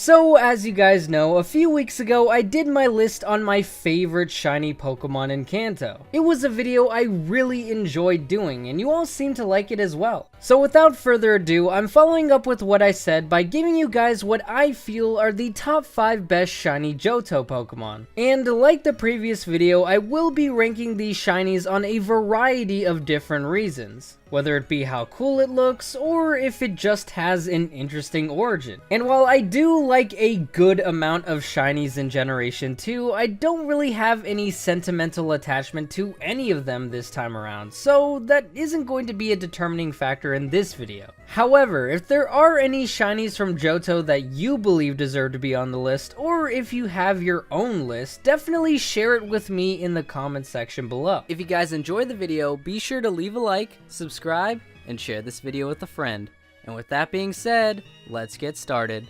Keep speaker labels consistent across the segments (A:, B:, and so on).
A: So, as you guys know, a few weeks ago I did my list on my favorite shiny Pokemon in Kanto. It was a video I really enjoyed doing, and you all seem to like it as well. So without further ado, I'm following up with what I said by giving you guys what I feel are the top 5 best shiny Johto Pokemon. And like the previous video, I will be ranking these shinies on a variety of different reasons. Whether it be how cool it looks, or if it just has an interesting origin. And while I do like a good amount of shinies in Generation 2, I don't really have any sentimental attachment to any of them this time around, so that isn't going to be a determining factor in this video. However, if there are any shinies from Johto that you believe deserve to be on the list, or if you have your own list, definitely share it with me in the comment section below. If you guys enjoyed the video, be sure to leave a like, subscribe, and share this video with a friend. And with that being said, let's get started.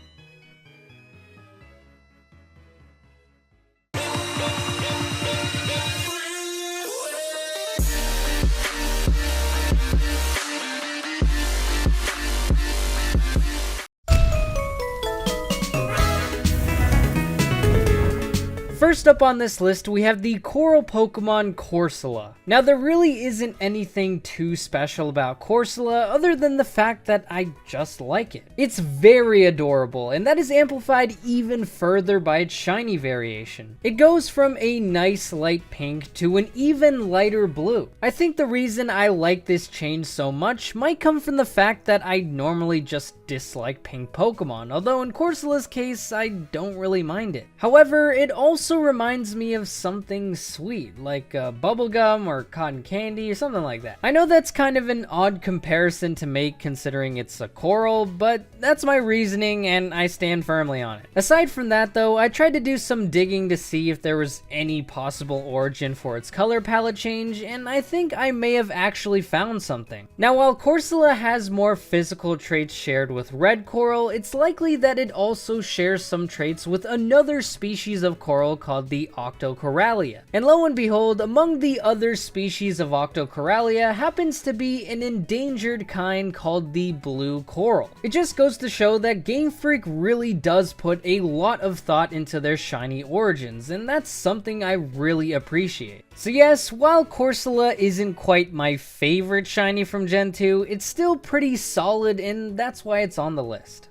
A: First up on this list, we have the coral Pokemon Corsola. Now, there really isn't anything too special about Corsola other than the fact that I just like it. It's very adorable, and that is amplified even further by its shiny variation. It goes from a nice light pink to an even lighter blue. I think the reason I like this change so much might come from the fact that I normally just dislike pink Pokemon, although in Corsola's case, I don't really mind it. However, it also reminds me of something sweet, like bubblegum or cotton candy or something like that. I know that's kind of an odd comparison to make considering it's a coral, but that's my reasoning and I stand firmly on it. Aside from that though, I tried to do some digging to see if there was any possible origin for its color palette change, and I think I may have actually found something. Now, while Corsola has more physical traits shared with red coral, it's likely that it also shares some traits with another species of coral called the Octocoralia. And lo and behold, among the other species of Octocoralia happens to be an endangered kind called the blue coral. It just goes to show that Game Freak really does put a lot of thought into their shiny origins, and that's something I really appreciate. So yes, while Corsola isn't quite my favorite shiny from Gen 2, it's still pretty solid, and that's why it's on the list.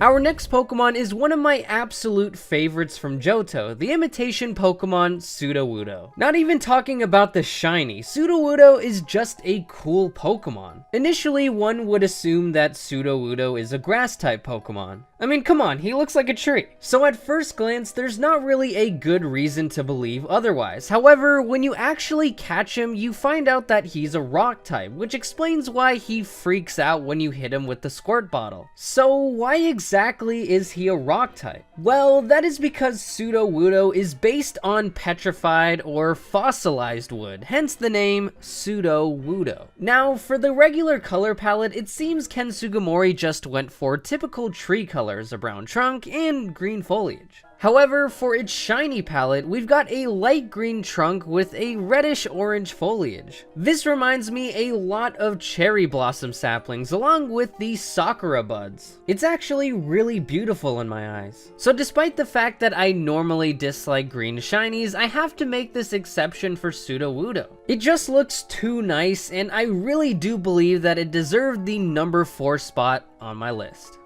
A: Our next Pokemon is one of my absolute favorites from Johto, the imitation Pokemon Sudowoodo. Not even talking about the shiny, Sudowoodo is just a cool Pokemon. Initially, one would assume that Sudowoodo is a grass-type Pokemon. I mean, come on, he looks like a tree. So at first glance, there's not really a good reason to believe otherwise. However, when you actually catch him, you find out that he's a rock type, which explains why he freaks out when you hit him with the squirt bottle. So why exactly is he a rock type? Well, that is because Sudowoodo is based on petrified or fossilized wood, hence the name Sudowoodo. Now, for the regular color palette, it seems Ken Sugimori just went for typical tree colors, a brown trunk, and green foliage. However, for its shiny palette, we've got a light green trunk with a reddish-orange foliage. This reminds me a lot of cherry blossom saplings along with the sakura buds. It's actually really beautiful in my eyes. So despite the fact that I normally dislike green shinies, I have to make this exception for Sudowoodo. It just looks too nice, and I really do believe that it deserved the number 4 spot on my list.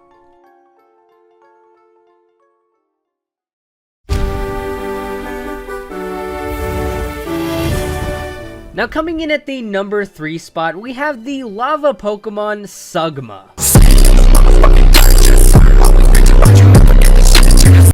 A: Now coming in at the number 3 spot, we have the lava Pokemon Slugma.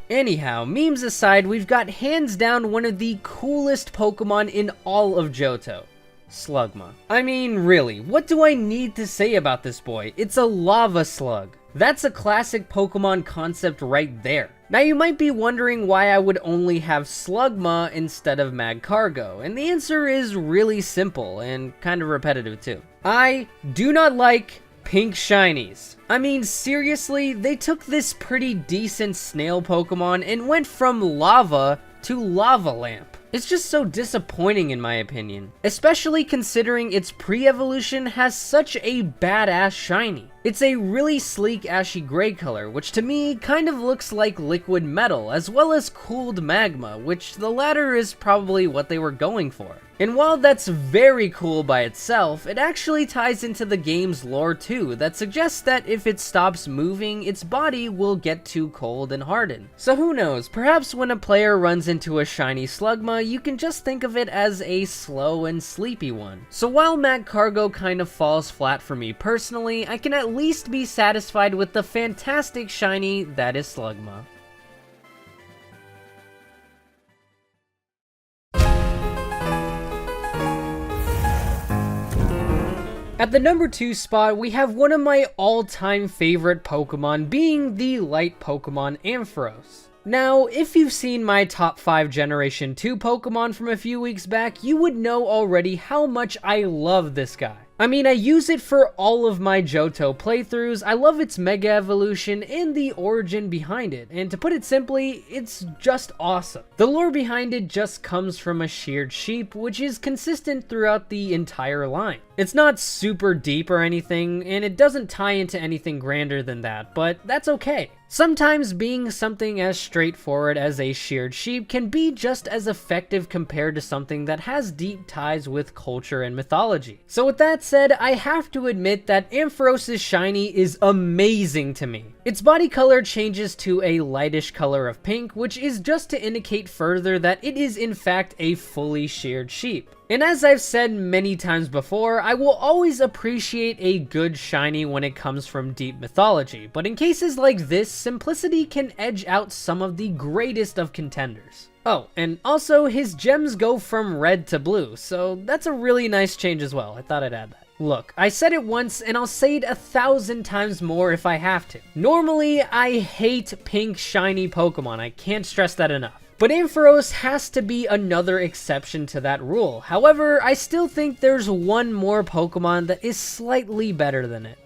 A: Anyhow, memes aside, we've got hands down one of the coolest Pokemon in all of Johto. Slugma. I mean, really, what do I need to say about this boy? It's a lava slug. That's a classic Pokemon concept right there. Now you might be wondering why I would only have Slugma instead of Magcargo, and the answer is really simple and kind of repetitive too. I do not like pink shinies. I mean, seriously, they took this pretty decent snail Pokemon and went from lava to lava lamp. It's just so disappointing in my opinion, especially considering its pre-evolution has such a badass shiny. It's a really sleek ashy gray color, which to me kind of looks like liquid metal, as well as cooled magma, which the latter is probably what they were going for. And while that's very cool by itself, it actually ties into the game's lore too, that suggests that if it stops moving, its body will get too cold and harden. So who knows, perhaps when a player runs into a shiny Slugma, you can just think of it as a slow and sleepy one. So while Magcargo kind of falls flat for me personally, I can at least be satisfied with the fantastic shiny that is Slugma. At the number 2 spot, we have one of my all-time favorite Pokemon, being the light Pokemon Ampharos. Now, if you've seen my top 5 Generation 2 Pokemon from a few weeks back, you would know already how much I love this guy. I mean, I use it for all of my Johto playthroughs. I love its Mega Evolution and the origin behind it, and to put it simply, it's just awesome. The lore behind it just comes from a sheared sheep, which is consistent throughout the entire line. It's not super deep or anything, and it doesn't tie into anything grander than that, but that's okay. Sometimes being something as straightforward as a sheared sheep can be just as effective compared to something that has deep ties with culture and mythology. So with that said, I have to admit that Ampharos' shiny is amazing to me. Its body color changes to a lightish color of pink, which is just to indicate further that it is in fact a fully sheared sheep. And as I've said many times before, I will always appreciate a good shiny when it comes from deep mythology, but in cases like this, simplicity can edge out some of the greatest of contenders. Oh, and also his gems go from red to blue, so that's a really nice change as well. I thought I'd add that. Look, I said it once and I'll say it 1,000 times more if I have to. Normally, I hate pink shiny Pokemon. I can't stress that enough. But Ampharos has to be another exception to that rule. However, I still think there's one more Pokemon that is slightly better than it.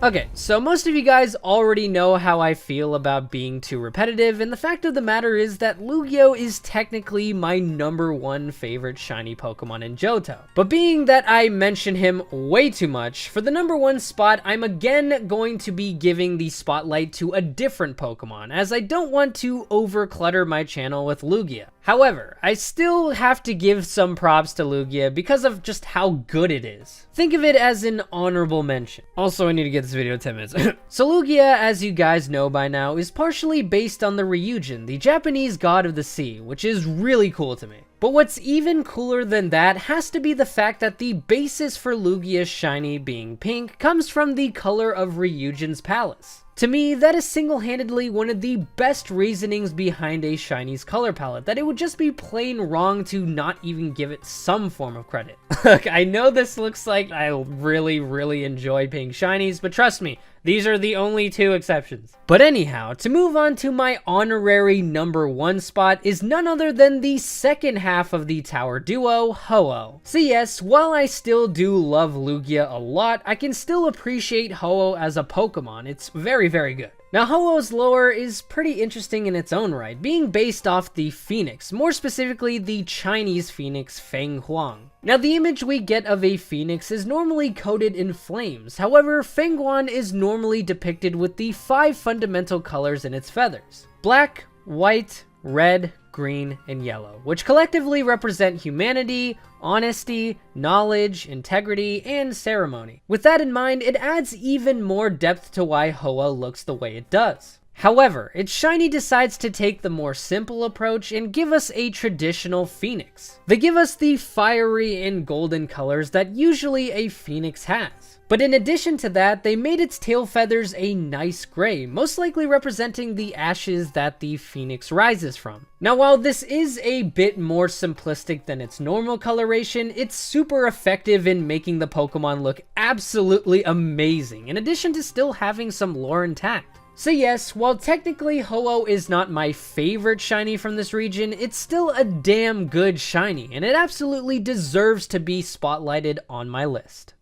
A: Okay, so most of you guys already know how I feel about being too repetitive, and the fact of the matter is that Lugia is technically my number 1 favorite shiny Pokemon in Johto. But being that I mention him way too much, for the number 1 spot, I'm again going to be giving the spotlight to a different Pokemon, as I don't want to overclutter my channel with Lugia. However, I still have to give some props to Lugia because of just how good it is. Think of it as an honorable mention. Also, I need to get this video 10 minutes. So Lugia, as you guys know by now, is partially based on the Ryujin, the Japanese god of the sea, which is really cool to me. But what's even cooler than that has to be the fact that the basis for Lugia's shiny being pink comes from the color of Ryujin's palace. To me, that is single-handedly one of the best reasonings behind a shiny's color palette, that it would just be plain wrong to not even give it some form of credit. Look, I know this looks like I really enjoy pink shinies, but trust me, these are the only 2 exceptions. But anyhow, to move on to my honorary number 1 spot is none other than the second half of the tower duo, Ho-Oh. So yes, while I still do love Lugia a lot, I can still appreciate Ho-Oh as a Pokemon. It's very good. Now, Ho-Oh's lore is pretty interesting in its own right, being based off the phoenix, more specifically the Chinese phoenix Feng Huang. Now, the image we get of a phoenix is normally coated in flames. However, Feng Huang is normally depicted with the 5 fundamental colors in its feathers: black, white, red, green, and yellow, which collectively represent humanity, honesty, knowledge, integrity, and ceremony. With that in mind, it adds even more depth to why Ho-Oh looks the way it does. However, its shiny decides to take the more simple approach and give us a traditional phoenix. They give us the fiery and golden colors that usually a phoenix has. But in addition to that, they made its tail feathers a nice gray, most likely representing the ashes that the phoenix rises from. Now, while this is a bit more simplistic than its normal coloration, it's super effective in making the Pokemon look absolutely amazing, in addition to still having some lore intact. So yes, while technically Ho-Oh is not my favorite shiny from this region, it's still a damn good shiny, and it absolutely deserves to be spotlighted on my list.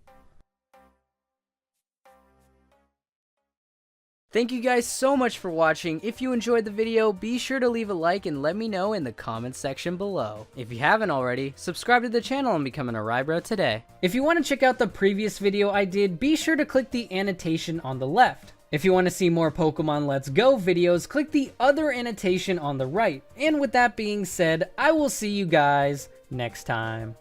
A: Thank you guys so much for watching. If you enjoyed the video, be sure to leave a like and let me know in the comments section below. If you haven't already, subscribe to the channel and become an Eryizo today. If you want to check out the previous video I did, be sure to click the annotation on the left. If you want to see more Pokemon Let's Go videos, click the other annotation on the right. And with that being said, I will see you guys next time.